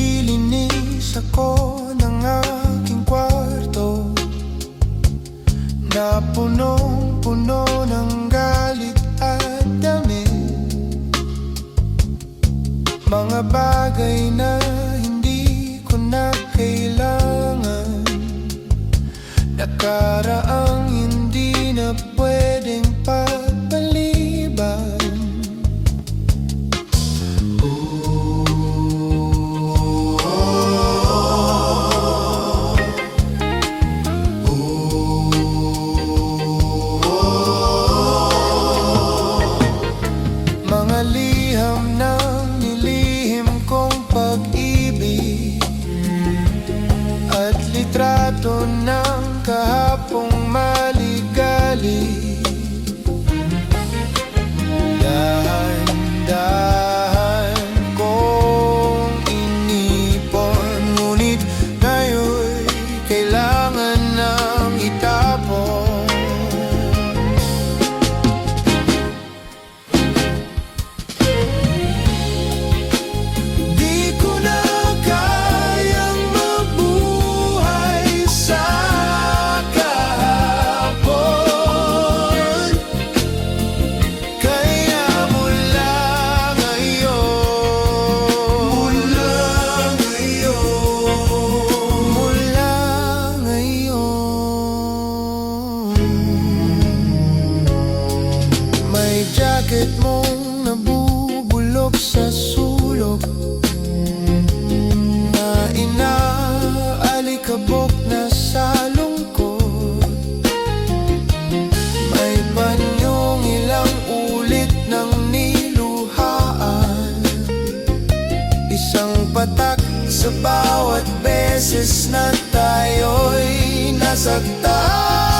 Naglilinis ako ng aking kwarto na punong-puno ng galit at dami. Mga bagay na hindi ko na kailangan, nakaraang hindi na pwedeng pagpaliban. Mga liham ng nilihim kong pag-ibig at litrato ng kahapong maligali. Dahan-dahan kong inipon, ngunit ngayon'y kailangan nang itapon. Di ko na kayang mabuhay sa kahapon, kaya mula ngayon, may jacket mong nabubulok sa sulok na inaalikabok na sa lungkot. May panyong ilang ulit ng niluhaan, isang patak sa bawat beses na tayo'y nasaktan.